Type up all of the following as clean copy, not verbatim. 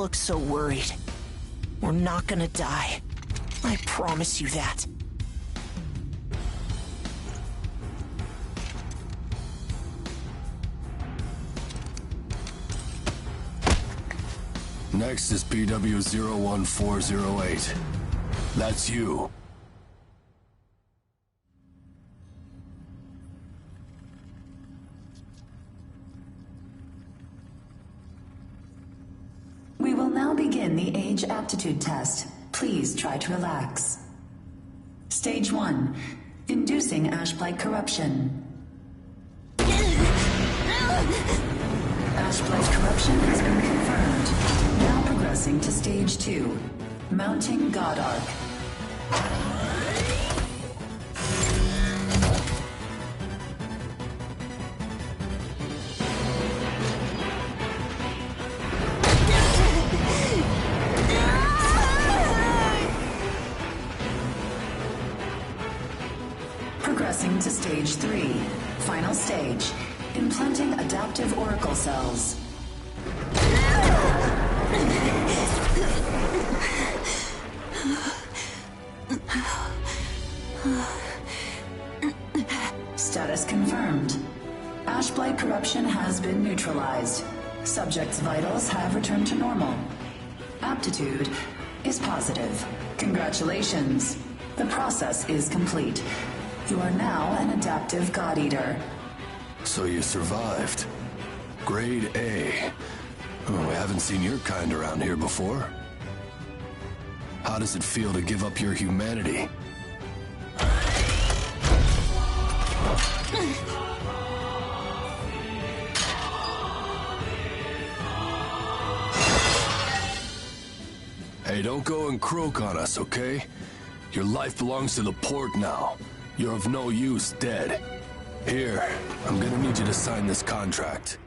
look so worried. We're not gonna die. I promise you that. Next is PW01408. That's you. We will now begin the age aptitude test. Please try to relax. Stage 1. Inducing Ashblight corruption. Ashblight corruption has been confirmed. Now progressing to Stage 2. Mounting God Arc. Progressing to Stage 3. Final stage. Implanting adaptive oracle cells. Status confirmed. Ashblight corruption has been neutralized. Subject's vitals have returned to normal. Aptitude is positive. Congratulations. The process is complete. You are now an adaptive God Eater. So you survived. Grade A. Oh, we haven't seen your kind around here before. How does it feel to give up your humanity? Hey, don't go and croak on us, okay? Your life belongs to the port now. You're of no use dead. Here, I'm gonna need you to sign this contract.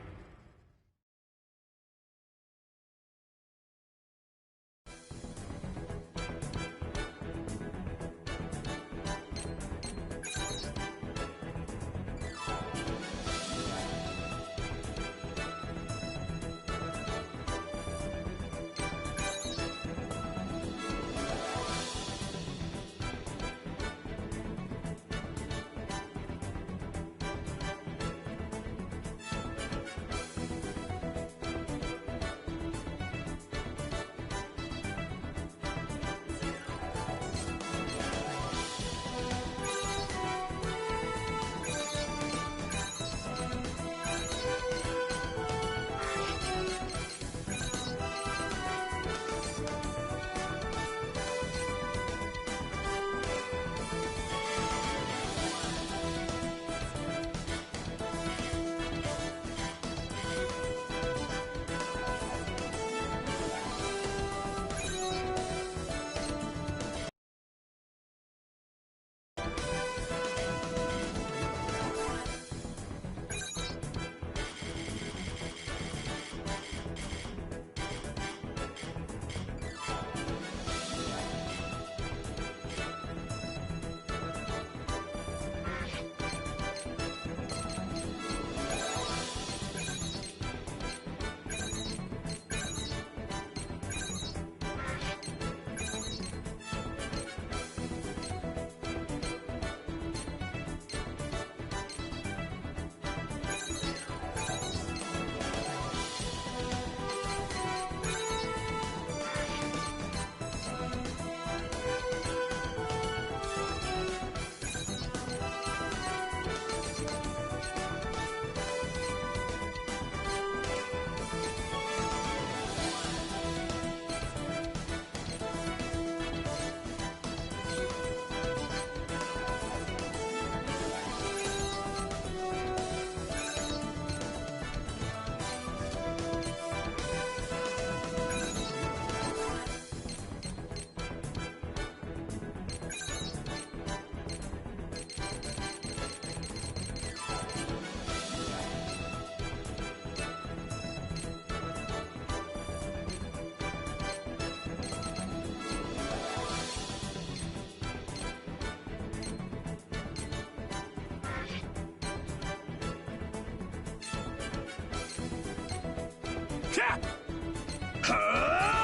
Huh?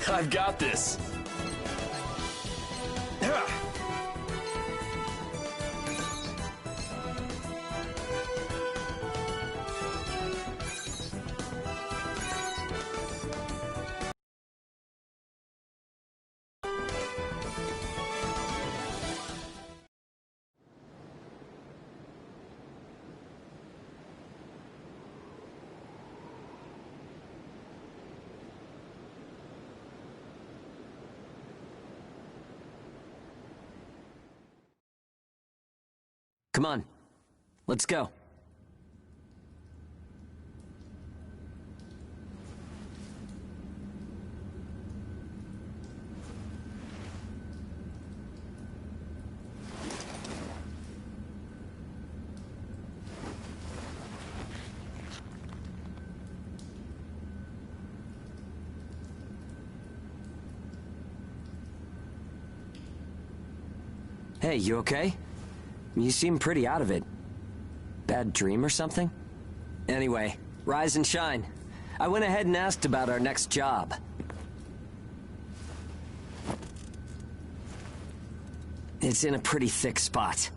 I've got this. Come on, let's go. Hey, you okay? You seem pretty out of it. Bad dream or something? Anyway, rise and shine. I went ahead and asked about our next job. It's in a pretty thick spot.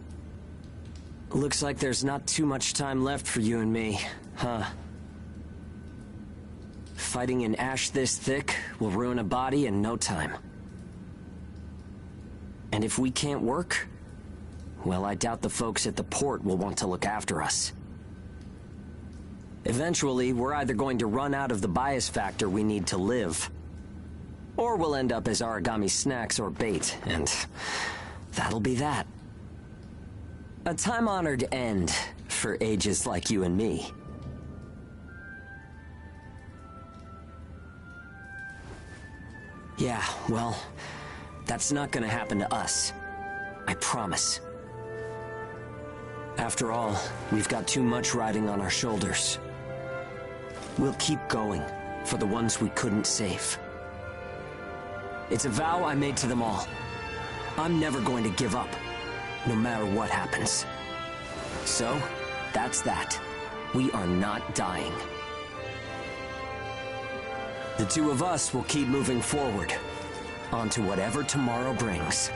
Looks like there's not too much time left for you and me, huh? Fighting an ash this thick will ruin a body in no time. And if we can't work, well, I doubt the folks at the port will want to look after us. Eventually, we're either going to run out of the bias factor we need to live, or we'll end up as origami snacks or bait, and that'll be that. A time-honored end for ages like you and me. Yeah, well, that's not gonna happen to us. I promise. After all, we've got too much riding on our shoulders. We'll keep going for the ones we couldn't save. It's a vow I made to them all. I'm never going to give up, no matter what happens. So, that's that. We are not dying. The two of us will keep moving forward, onto whatever tomorrow brings.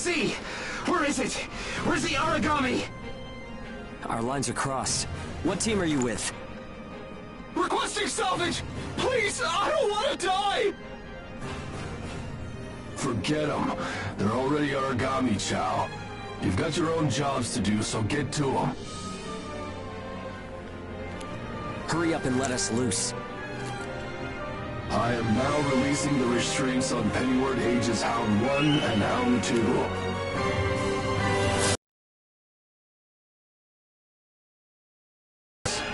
see! Where is it? Where's the origami? Our lines are crossed. What team are you with? Requesting salvage! Please, I don't want to die! Forget them. They're already origami, Chow. You've got your own jobs to do, so get to them. Hurry up and let us loose. I am now releasing the restraints on Pennyward Ages Hound 1 and Hound 2.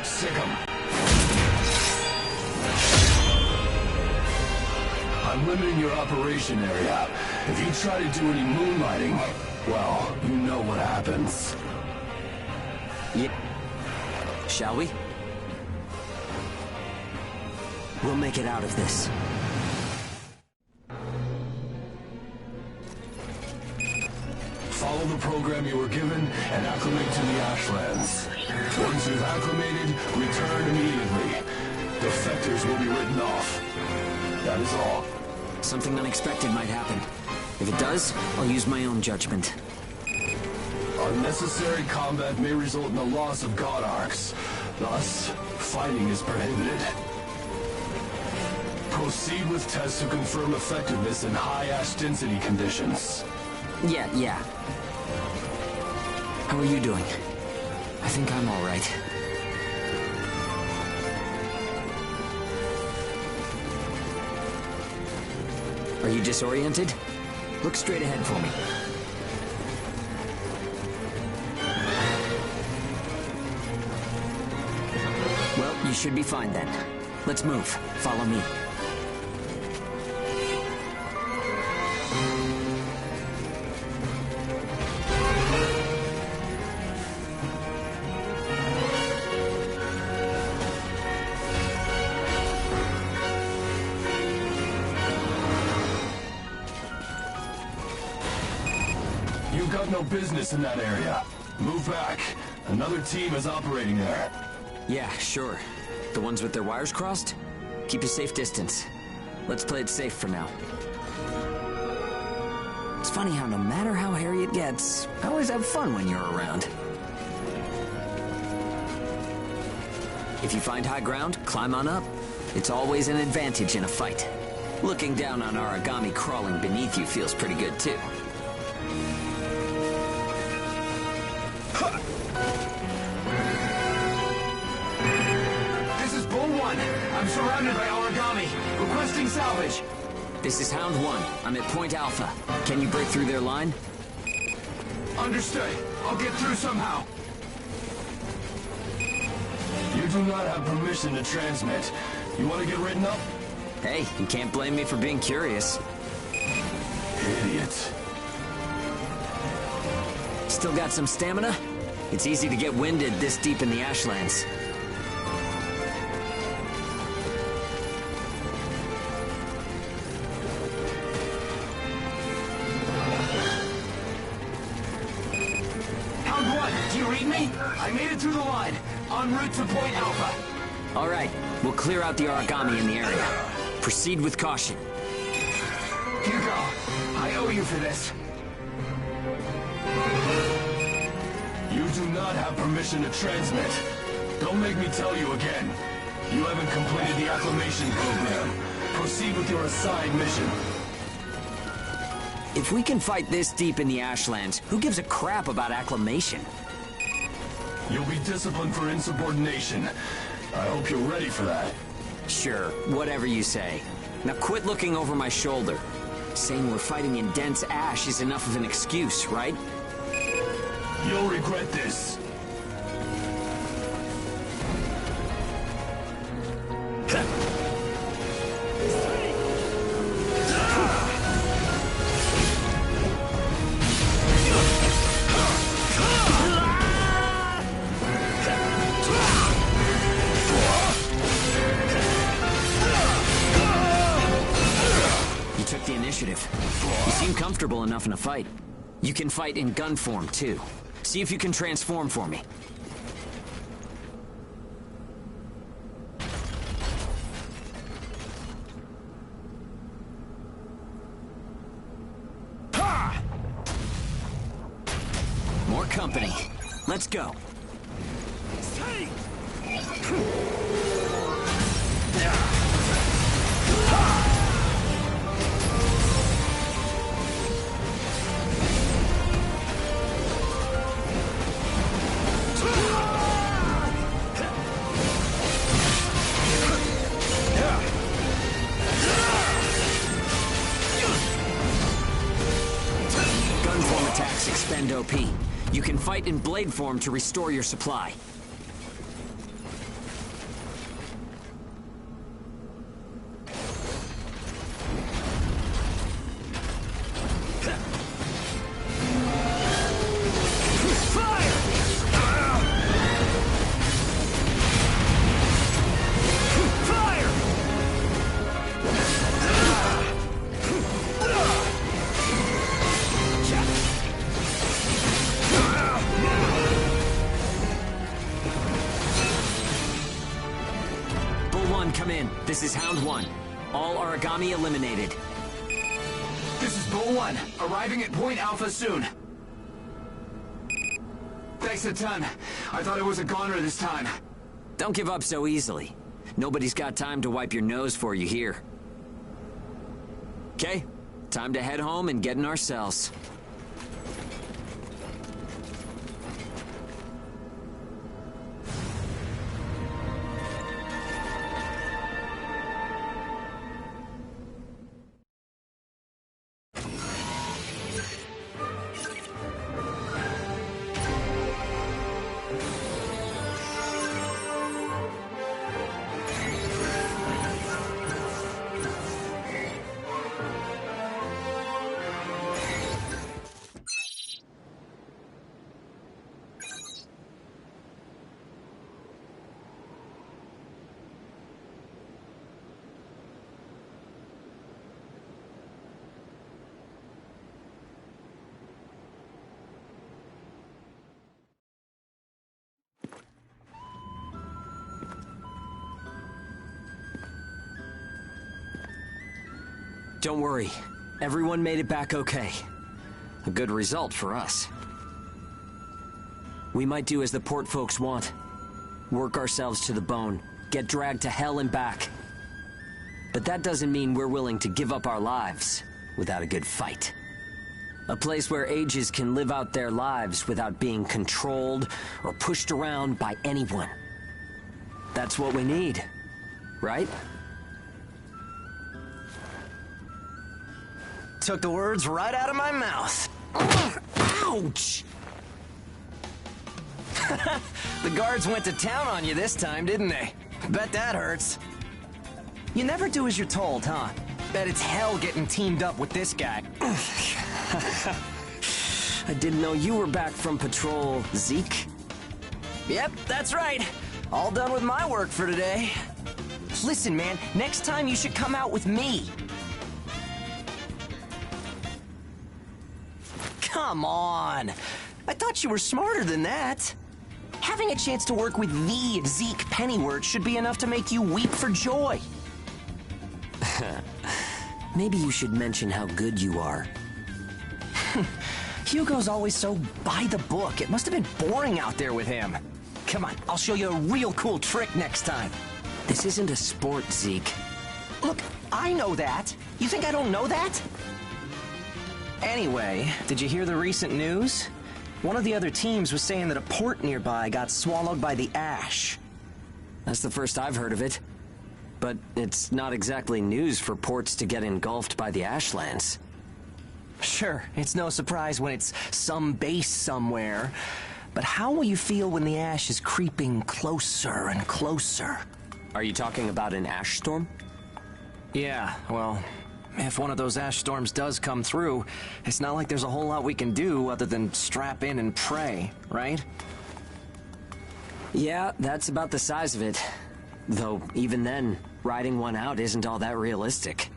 Sick 'em. I'm limiting your operation area. If you try to do any moonlighting, well, you know what happens. Yeah. Shall we? We'll make it out of this. Follow the program you were given and acclimate to the Ashlands. Once you've acclimated, return immediately. Defectors will be written off. That is all. Something unexpected might happen. If it does, I'll use my own judgment. Unnecessary combat may result in the loss of God Arcs. Thus, fighting is prohibited. Proceed with tests to confirm effectiveness in high ash density conditions. Yeah. How are you doing? I think I'm all right. Are you disoriented? Look straight ahead for me. Well, you should be fine then. Let's move. Follow me. You've got no business in that area. Move back. Another team is operating there. Yeah, sure. The ones with their wires crossed? Keep a safe distance. Let's play it safe for now. It's funny how no matter how hairy it gets, I always have fun when you're around. If you find high ground, climb on up. It's always an advantage in a fight. Looking down on origami crawling beneath you feels pretty good too. I'm surrounded by origami. Requesting salvage. This is Hound 1. I'm at Point Alpha. Can you break through their line? Understood. I'll get through somehow. You do not have permission to transmit. You want to get written up? Hey, you can't blame me for being curious. Idiot. Still got some stamina? It's easy to get winded this deep in the Ashlands. Do you read me? I made it through the line. En route to Point Alpha. All right, we'll clear out the origami in the area. Proceed with caution. Hugo, I owe you for this. You do not have permission to transmit. Don't make me tell you again. You haven't completed the acclimation program. Proceed with your assigned mission. If we can fight this deep in the Ashlands, who gives a crap about acclimation? You'll be disciplined for insubordination. I hope you're ready for that. Sure, whatever you say. Now quit looking over my shoulder. Saying we're fighting in dense ash is enough of an excuse, right? You'll regret this. You seem comfortable enough in a fight. You can fight in gun form, too. See if you can transform for me. company. Let's go. Gunform attacks expend OP. You can fight in blade form to restore your supply. Come in. This is Hound 1. All origami eliminated. This is Bull 1, arriving at Point Alpha soon. Thanks a ton. I thought it was a goner this time. Don't give up so easily. Nobody's got time to wipe your nose for you here. Okay, time to head home and get in our cells. Don't worry. Everyone made it back okay. A good result for us. We might do as the port folks want. Work ourselves to the bone. Get dragged to hell and back. But that doesn't mean we're willing to give up our lives without a good fight. A place where ages can live out their lives without being controlled or pushed around by anyone. That's what we need, right? Took the words right out of my mouth. Ouch! The guards went to town on you this time, didn't they? Bet that hurts. You never do as you're told, huh? Bet it's hell getting teamed up with this guy. I didn't know you were back from patrol, Zeke. Yep, that's right. All done with my work for today. Listen, man, next time you should come out with me. Come on. I thought you were smarter than that. Having a chance to work with the Zeke Pennyworth should be enough to make you weep for joy. Maybe you should mention how good you are. Hugo's always so by the book. It must have been boring out there with him. Come on, I'll show you a real cool trick next time. This isn't a sport, Zeke. Look, I know that. You think I don't know that? Anyway, did you hear the recent news? One of the other teams was saying that a port nearby got swallowed by the ash. That's the first I've heard of it. But it's not exactly news for ports to get engulfed by the ashlands. Sure, it's no surprise when it's some base somewhere. But how will you feel when the ash is creeping closer and closer? Are you talking about an ash storm? Yeah, well, if one of those ash storms does come through, it's not like there's a whole lot we can do other than strap in and pray, right? Yeah, that's about the size of it. Though, even then, riding one out isn't all that realistic.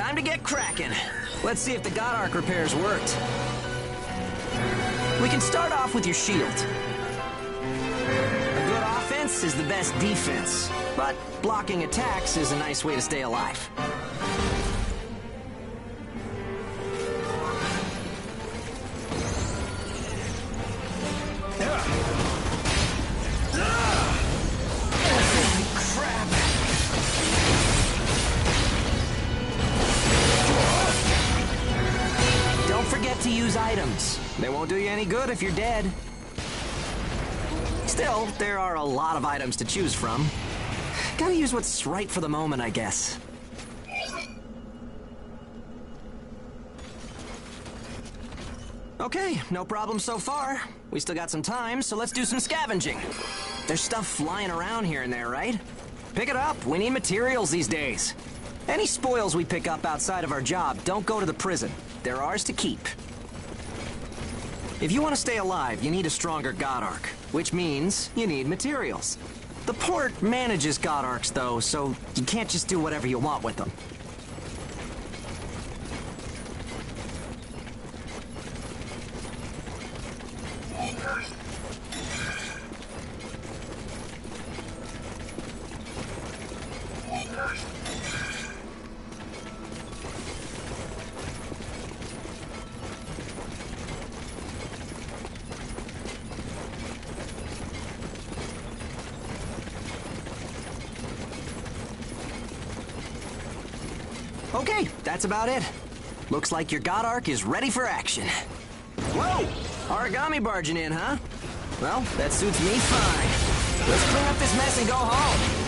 time to get cracking. Let's see if the God Arc repairs worked. We can start off with your shield. A good offense is the best defense, but blocking attacks is a nice way to stay alive. To use items. They won't do you any good if you're dead. Still, there are a lot of items to choose from. Gotta use what's right for the moment, I guess. Okay, no problem so far. We still got some time, so let's do some scavenging. There's stuff flying around here and there, right? Pick it up. We need materials these days. Any spoils we pick up outside of our job don't go to the prison. They're ours to keep. If you want to stay alive, you need a stronger God Arc, which means you need materials. The port manages God Arcs, though, so you can't just do whatever you want with them. Okay, that's about it. Looks like your God Arc is ready for action. Whoa! Origami barging in, huh? Well, that suits me fine. Let's clean up this mess and go home.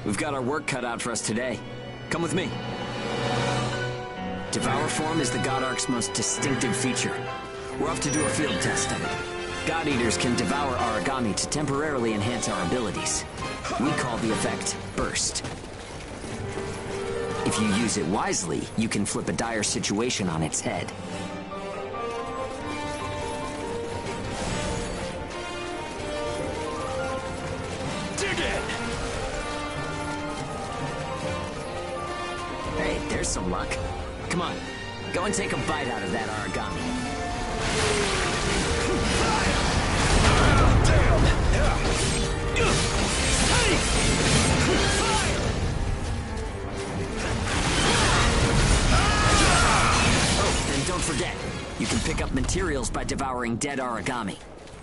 We've got our work cut out for us today. Come with me. Devour form is the God Ark's most distinctive feature. We're off to do a field test of it. God Eaters can devour origami to temporarily enhance our abilities. We call the effect Burst. If you use it wisely, you can flip a dire situation on its head. Dig in! Hey, there's some luck. Come on, go and take a bite out of that origami. Oh, and don't forget, you can pick up materials by devouring dead origami.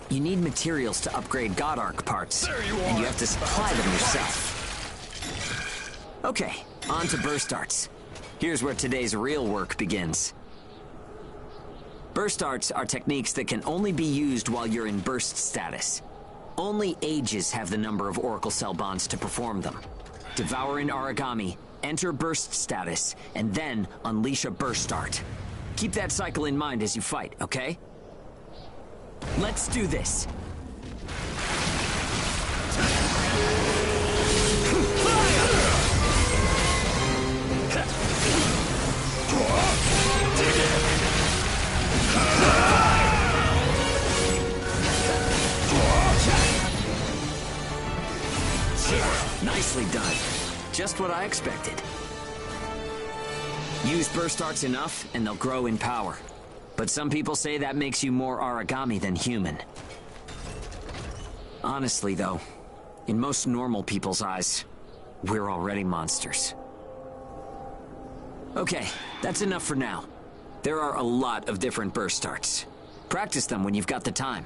You need materials to upgrade God Ark parts, and you have to supply them yourself. Okay, on to burst arts. Here's where today's real work begins. Burst arts are techniques that can only be used while you're in burst status. Only Ages have the number of Oracle Cell bonds to perform them. Devour an origami, enter burst status, and then unleash a burst art. Keep that cycle in mind as you fight, okay? Let's do this. Nicely done. Just what I expected. Use burst arts enough, and they'll grow in power. But some people say that makes you more origami than human. Honestly, though, in most normal people's eyes, we're already monsters. Okay, that's enough for now. There are a lot of different burst arts. Practice them when you've got the time.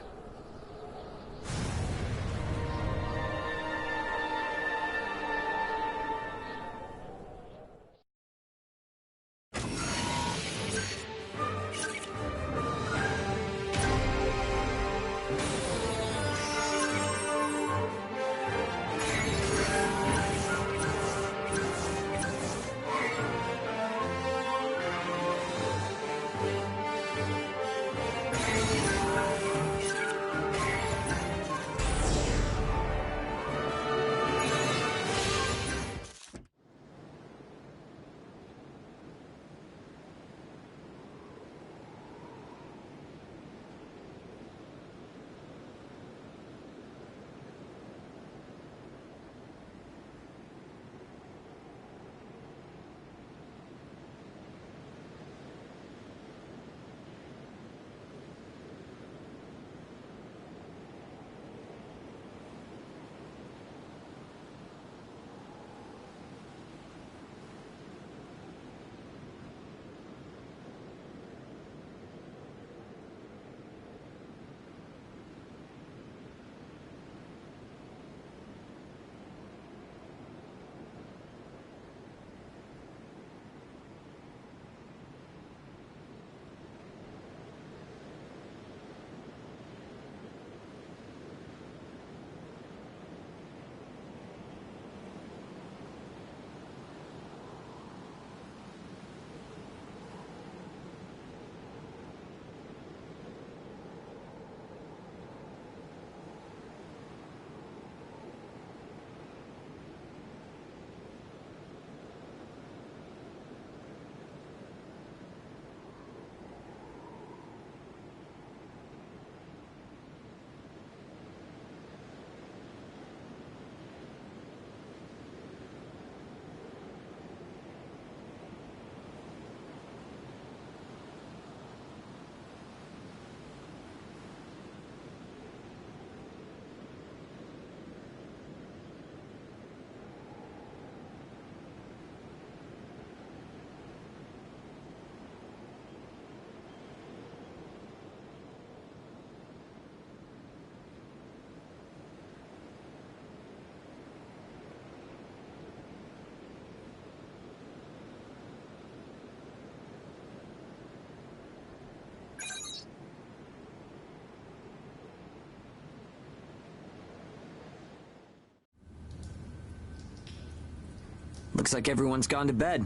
Looks like everyone's gone to bed.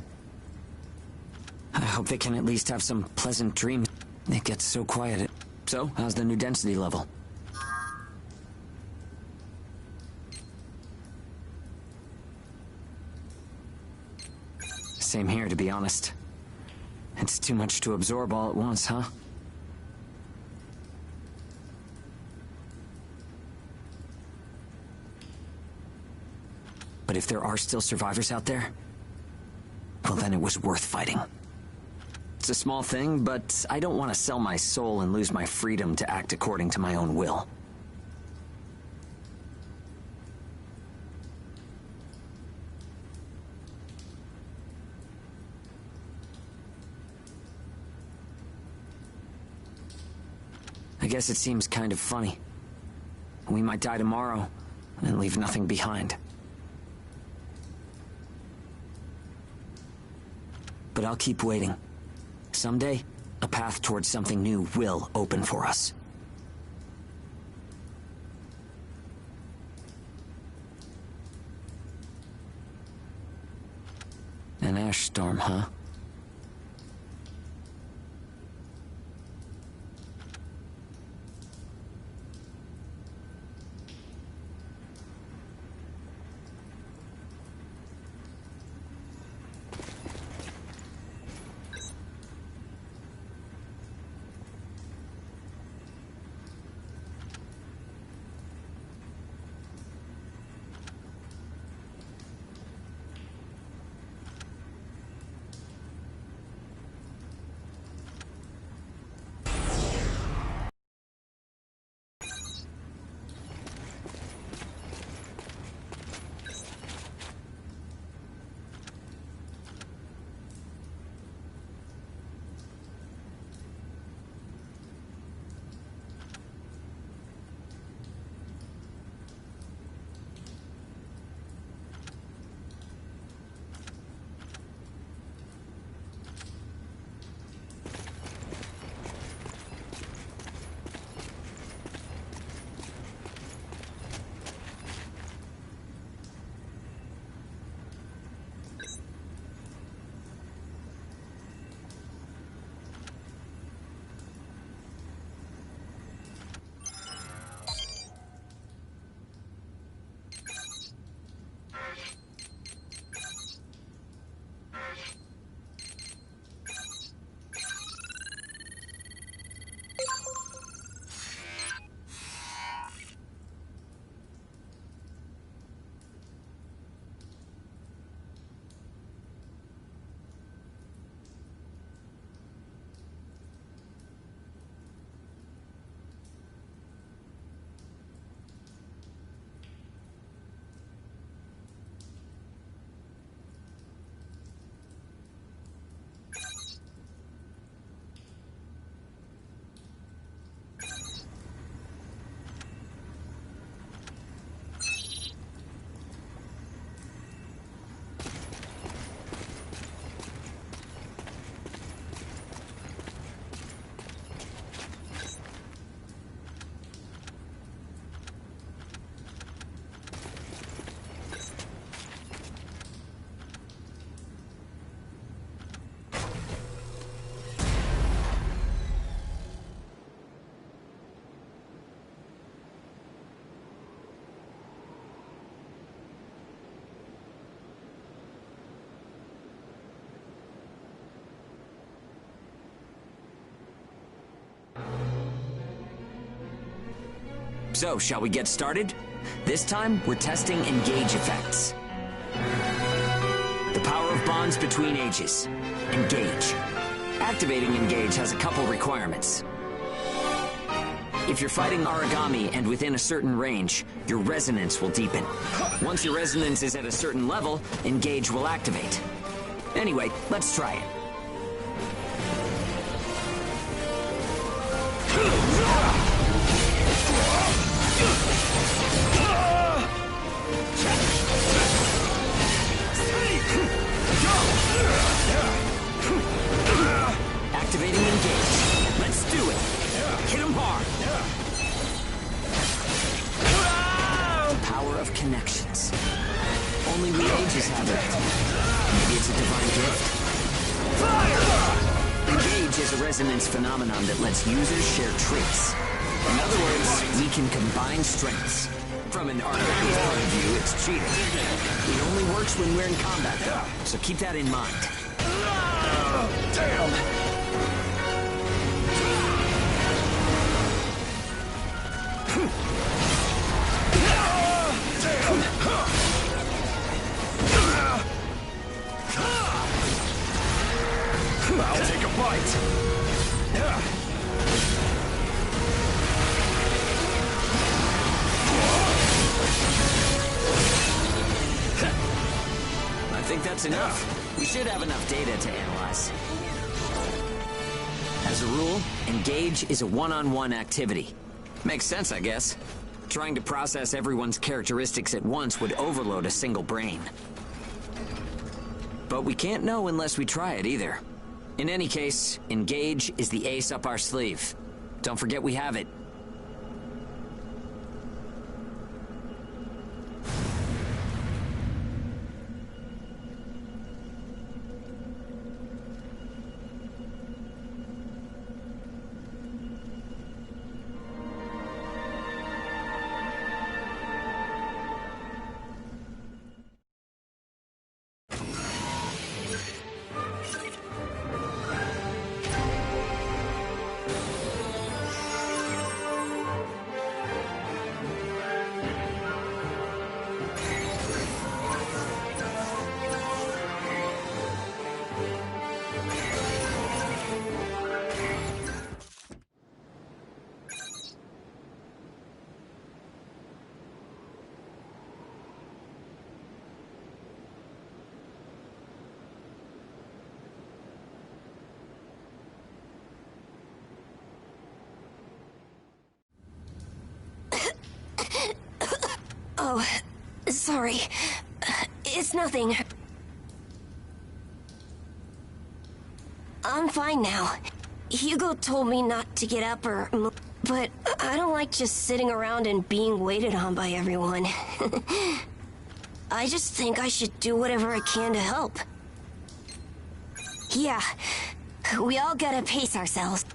I hope they can at least have some pleasant dreams. It gets so quiet. So, how's the new density level? Same here, to be honest. It's too much to absorb all at once, huh? But if there are still survivors out there, well, then it was worth fighting. It's a small thing, but I don't want to sell my soul and lose my freedom to act according to my own will. I guess it seems kind of funny. We might die tomorrow and leave nothing behind. But I'll keep waiting. Someday, a path towards something new will open for us. An ash storm, huh? So, shall we get started? This time, we're testing engage effects. The power of bonds between ages. Engage. Activating engage has a couple requirements. If you're fighting origami and within a certain range, your resonance will deepen. Once your resonance is at a certain level, engage will activate. Anyway, let's try it. Activating engage. Let's do it. Hit him hard. The power of connections. Only we ages have it. it's a divine gift. Engage is a resonance phenomenon that lets users share traits. In other words, we can combine strengths. From an arcade point of view, it's cheating. It only works when we're in combat, though, so keep that in mind. Damn! I'll take a bite. I think that's enough. We should have enough data to analyze. As a rule, engage is a one-on-one activity. Makes sense, I guess. Trying to process everyone's characteristics at once would overload a single brain. But we can't know unless we try it either. In any case, engage is the ace up our sleeve. Don't forget we have it. Oh, sorry. It's nothing. I'm fine now. Hugo told me not to get up or move, but I don't like just sitting around and being waited on by everyone. I just think I should do whatever I can to help. Yeah, we all gotta pace ourselves.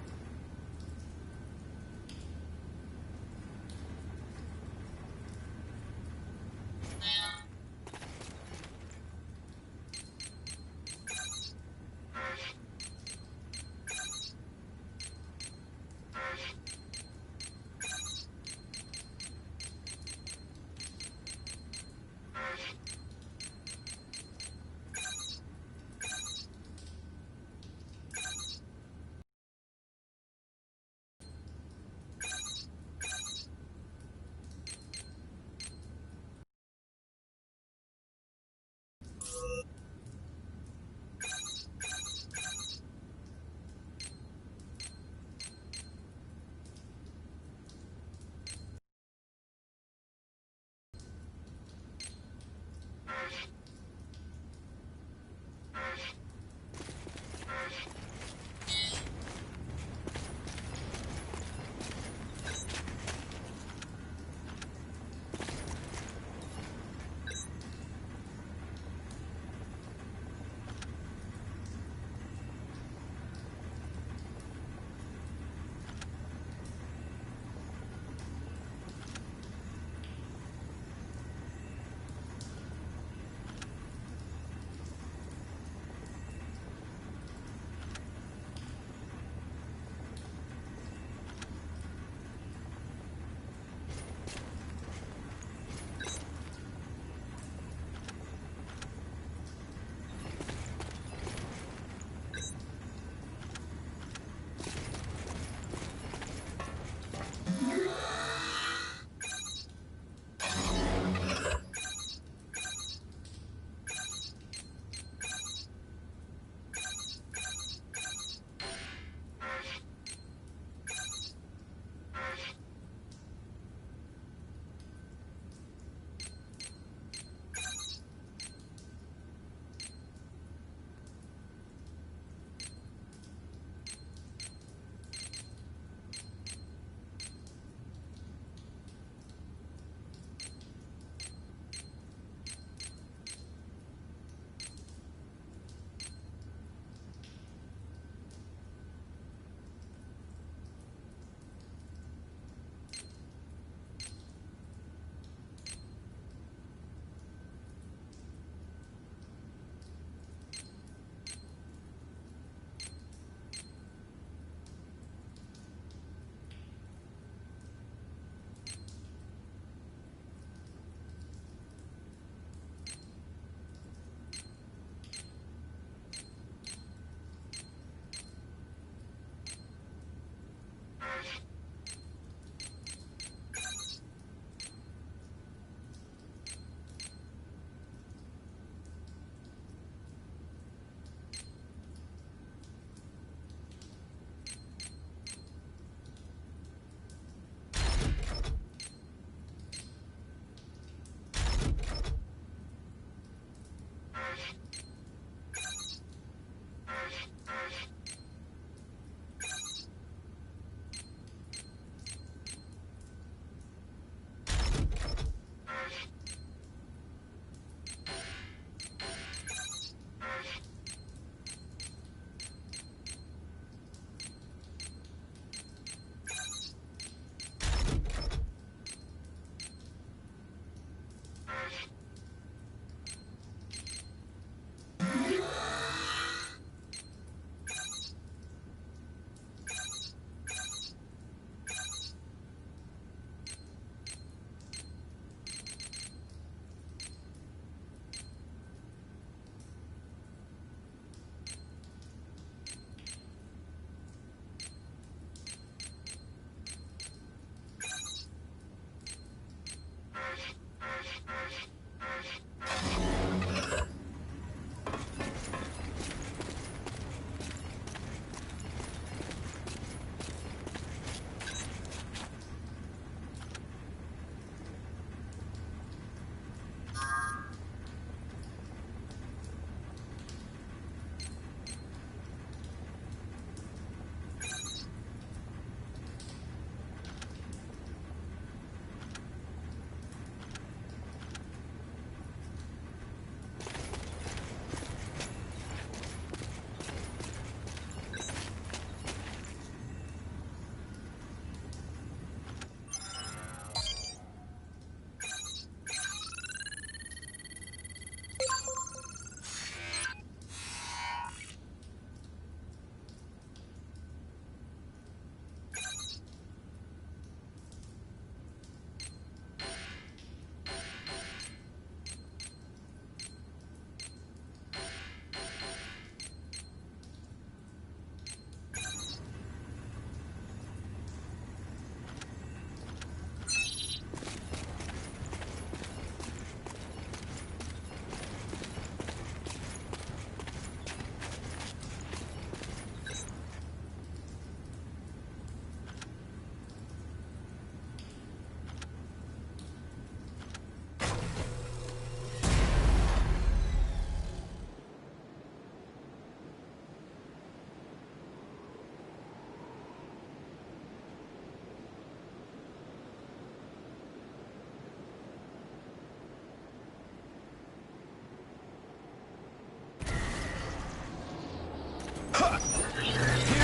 Here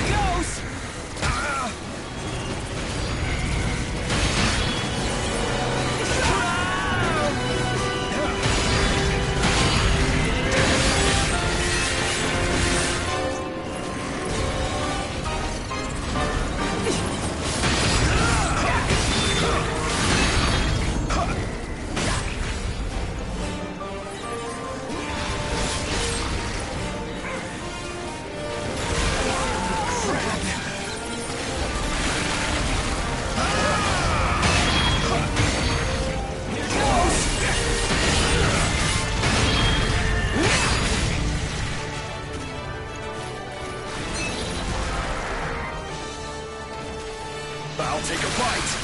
goes! I'll take a bite.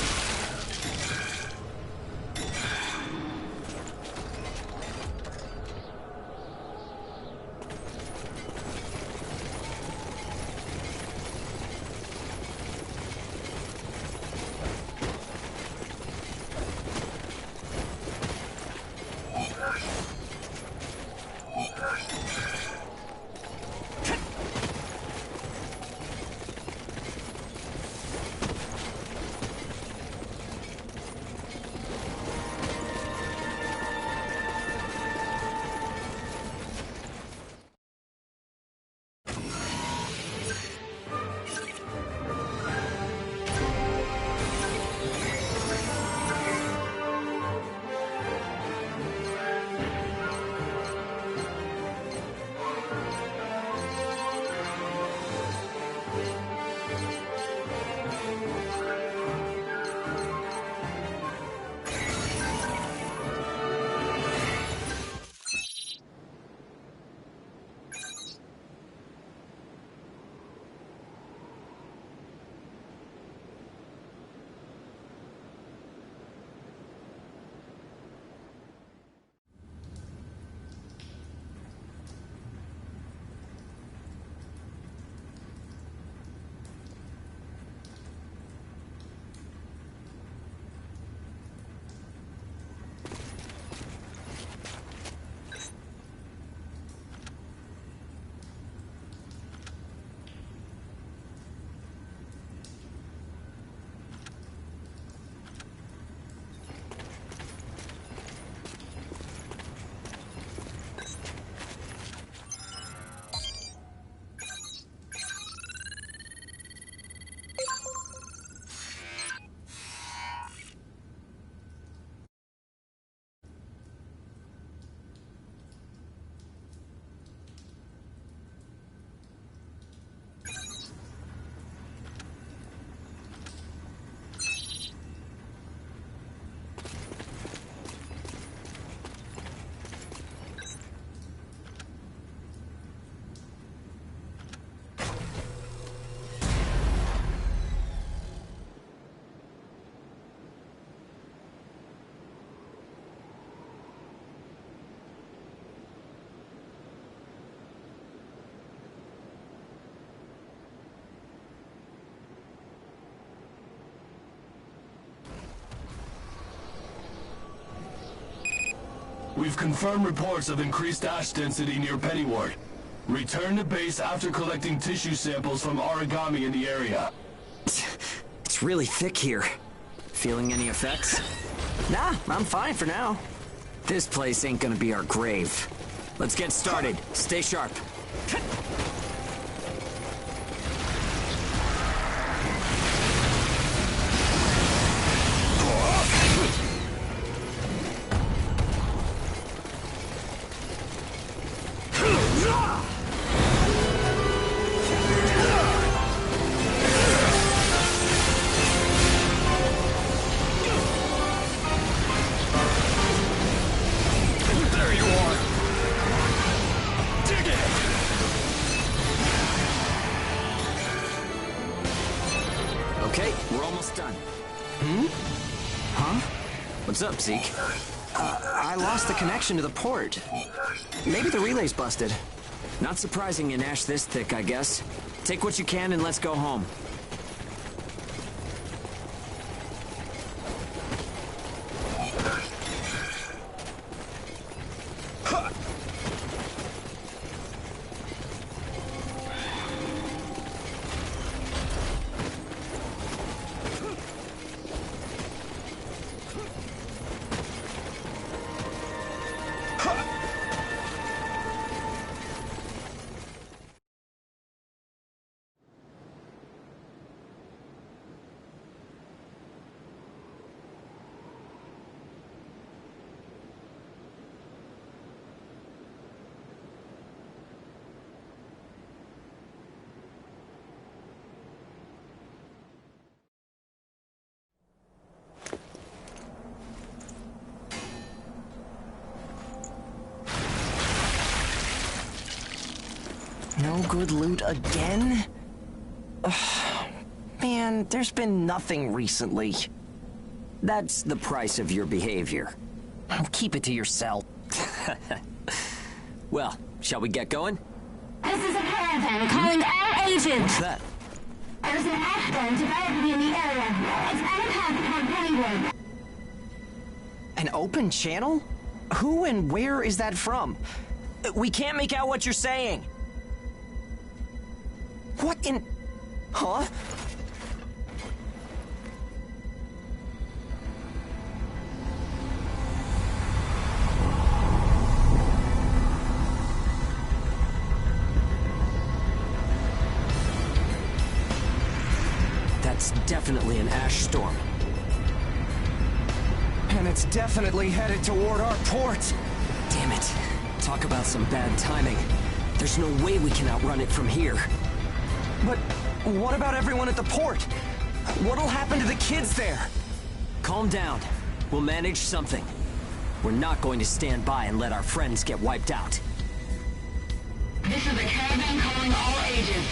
We've confirmed reports of increased ash density near Pennyward. Return to base after collecting tissue samples from origami in the area. It's really thick here. Feeling any effects? Nah, I'm fine for now. This place ain't gonna be our grave. Let's get started. Stay sharp. Okay, we're almost done. Huh? What's up, Zeke? I lost the connection to the port. Maybe the relay's busted. Not surprising in ash this thick, I guess. Take what you can and let's go home. No good loot again? Ugh, man, there's been nothing recently. That's the price of your behavior. Keep it to yourself. Well, shall we get going? This is a caravan calling all agents. What's that? There's an ashburn developing in the area. It's unpacked on Hollywood. An open channel? Who and where is that from? We can't make out what you're saying. What in... Huh? That's definitely an ash storm. And it's definitely headed toward our port. Damn it. Talk about some bad timing. There's no way we can outrun it from here. But what about everyone at the port? What'll happen to the kids there? Calm down. We'll manage something. We're not going to stand by and let our friends get wiped out. This is a caravan calling all ages.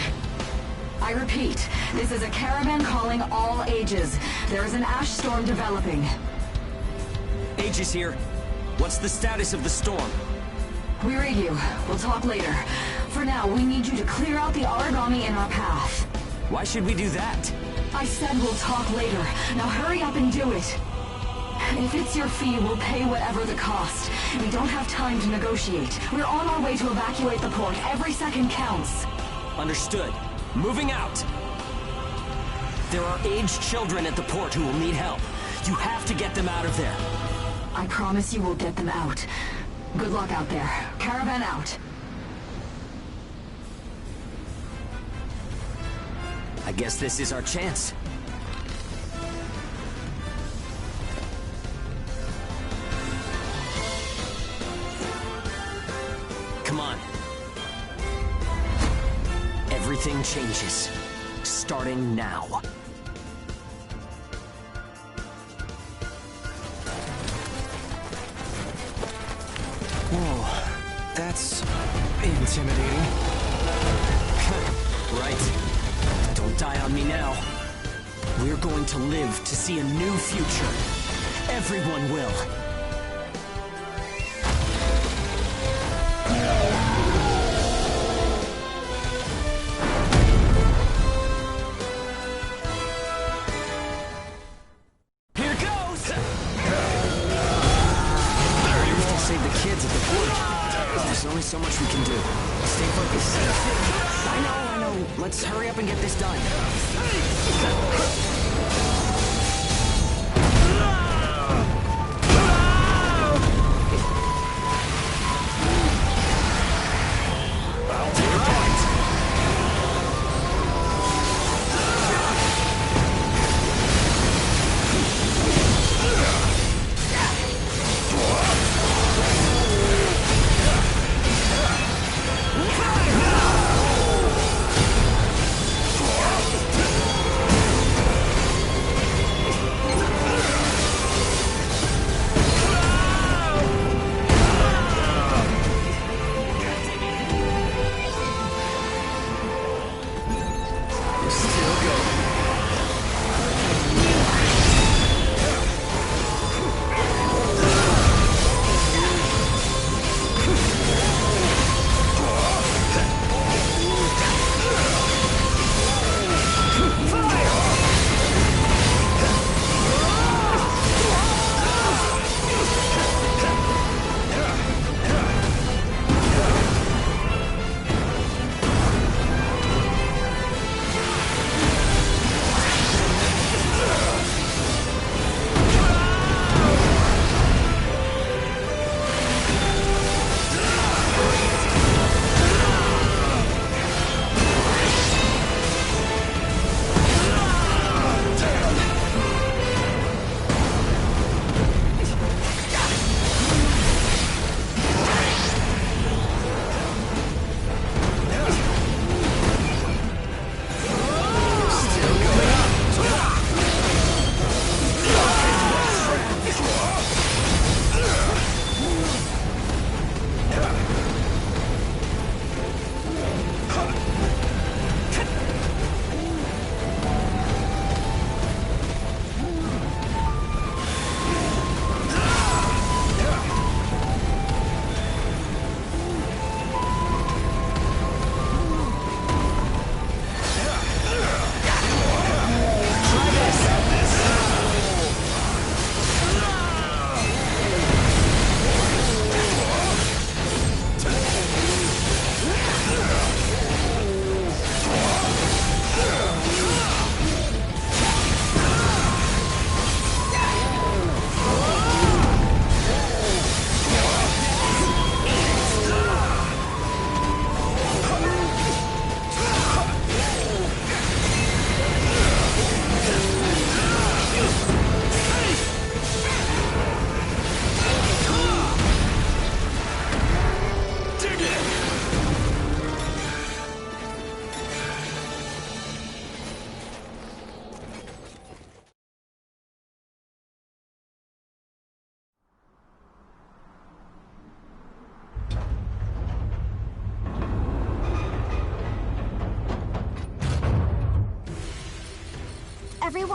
I repeat, this is a caravan calling all ages. There is an ash storm developing. Aegis here. What's the status of the storm? We read you. We'll talk later. For now, we need you to clear out the origami in our path. Why should we do that? I said we'll talk later. Now hurry up and do it. If it's your fee, we'll pay whatever the cost. We don't have time to negotiate. We're on our way to evacuate the port. Every second counts. Understood. Moving out! There are aged children at the port who will need help. You have to get them out of there. I promise you we'll get them out. Good luck out there. Caravan out. I guess this is our chance. Come on. Everything changes. Starting now. Whoa, that's intimidating. Right. Don't die on me now. We're going to live to see a new future. Everyone will. Here goes! We still save the kids at the port. There's only so much we can do. Stay focused. I know. Let's hurry up and get this done.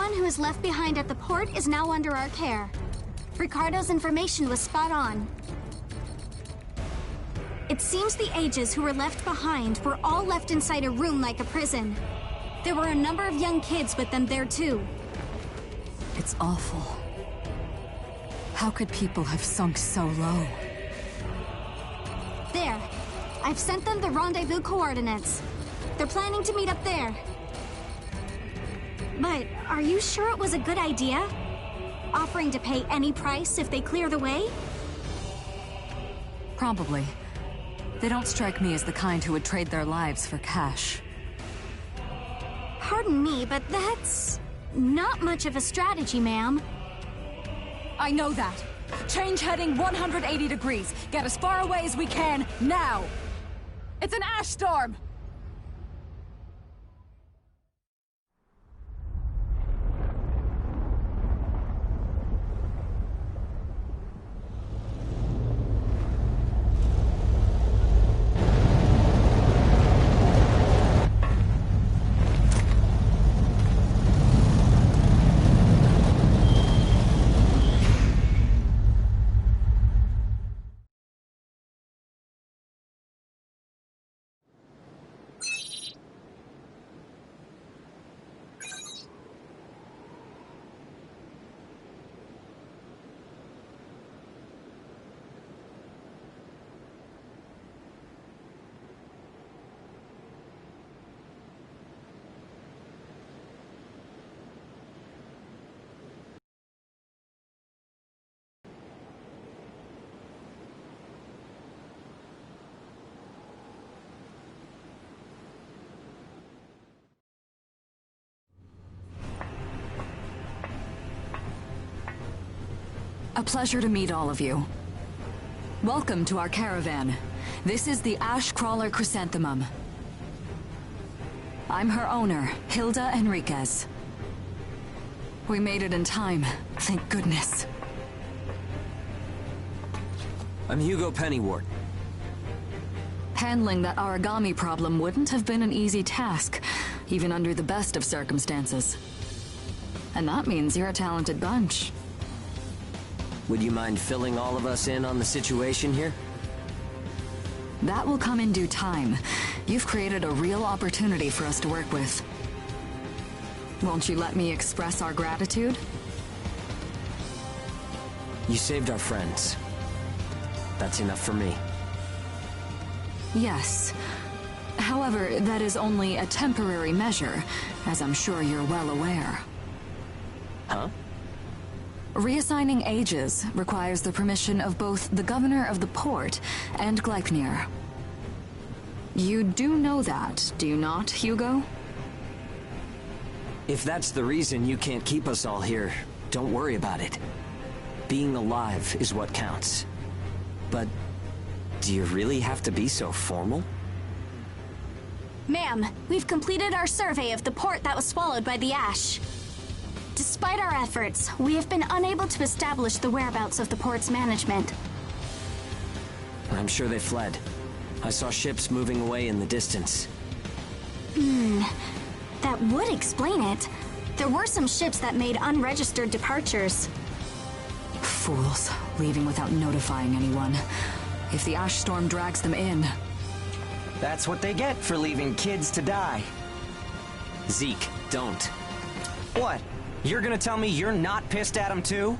Everyone who is left behind at the port is now under our care. Ricardo's information was spot on. It seems the ages who were left behind were all left inside a room like a prison. There were a number of young kids with them there too. It's awful. How could people have sunk so low? There. I've sent them the rendezvous coordinates. They're planning to meet up there. But are you sure it was a good idea? Offering to pay any price if they clear the way? Probably. They don't strike me as the kind who would trade their lives for cash. Pardon me, but that's not much of a strategy, ma'am. I know that. Change heading 180 degrees. Get as far away as we can, now! It's an ash storm! A pleasure to meet all of you. Welcome to our caravan. This is the Ash Crawler Chrysanthemum. I'm her owner, Hilda Enriquez. We made it in time, thank goodness. I'm Hugo Pennywort. Handling that origami problem wouldn't have been an easy task, even under the best of circumstances. And that means you're a talented bunch. Would you mind filling all of us in on the situation here? That will come in due time. You've created a real opportunity for us to work with. Won't you let me express our gratitude? You saved our friends. That's enough for me. Yes. However, that is only a temporary measure, as I'm sure you're well aware. Huh? Reassigning ages requires the permission of both the governor of the port and Gleipnir. You do know that, do you not, Hugo? If that's the reason you can't keep us all here, don't worry about it. Being alive is what counts. But do you really have to be so formal? Ma'am, we've completed our survey of the port that was swallowed by the ash. Despite our efforts, we have been unable to establish the whereabouts of the port's management. I'm sure they fled. I saw ships moving away in the distance. That would explain it. There were some ships that made unregistered departures. Fools, leaving without notifying anyone. If the ash storm drags them in... That's what they get for leaving kids to die. Zeke, don't. What? You're gonna tell me you're not pissed at him too?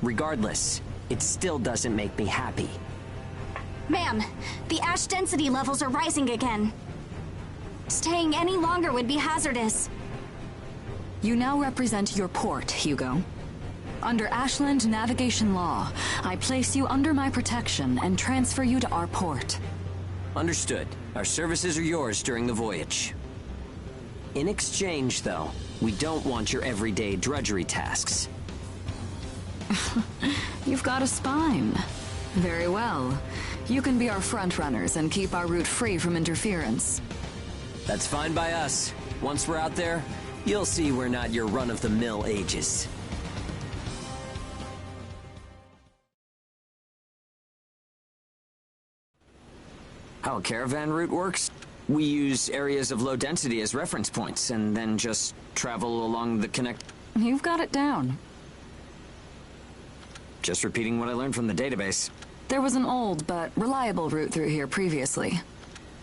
Regardless, it still doesn't make me happy. Ma'am, the ash density levels are rising again. Staying any longer would be hazardous. You now represent your port, Hugo. Under Ashland navigation law, I place you under my protection and transfer you to our port. Understood. Our services are yours during the voyage. In exchange, though, we don't want your everyday drudgery tasks. You've got a spine. Very well. You can be our front runners and keep our route free from interference. That's fine by us. Once we're out there, you'll see we're not your run-of-the-mill ages. How a caravan route works? We use areas of low density as reference points, and then just travel along the connect... You've got it down. Just repeating what I learned from the database. There was an old but reliable route through here previously.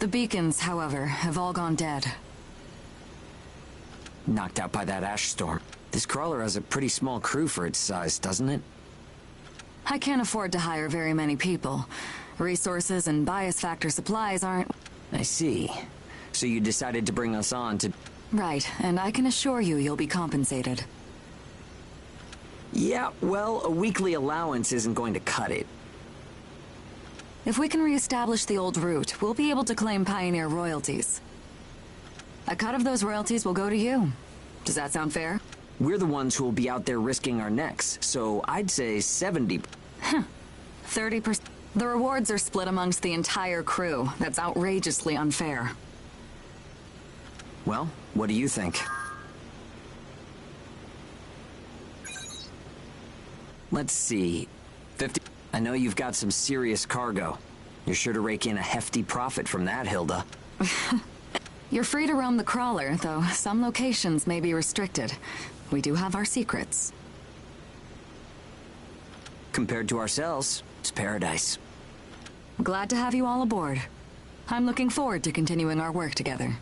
The beacons, however, have all gone dead. Knocked out by that ash storm. This crawler has a pretty small crew for its size, doesn't it? I can't afford to hire very many people. Resources and bias factor supplies aren't... I see. So you decided to bring us on to... Right, and I can assure you you'll be compensated. Yeah, well, a weekly allowance isn't going to cut it. If we can reestablish the old route, we'll be able to claim Pioneer royalties. A cut of those royalties will go to you. Does that sound fair? We're the ones who will be out there risking our necks, so I'd say 70... 30%. The rewards are split amongst the entire crew. That's outrageously unfair. Well, what do you think? Let's see... 50... I know you've got some serious cargo. You're sure to rake in a hefty profit from that, Hilda. You're free to roam the crawler, though some locations may be restricted. We do have our secrets. Compared to ourselves, it's paradise. Glad to have you all aboard. I'm looking forward to continuing our work together.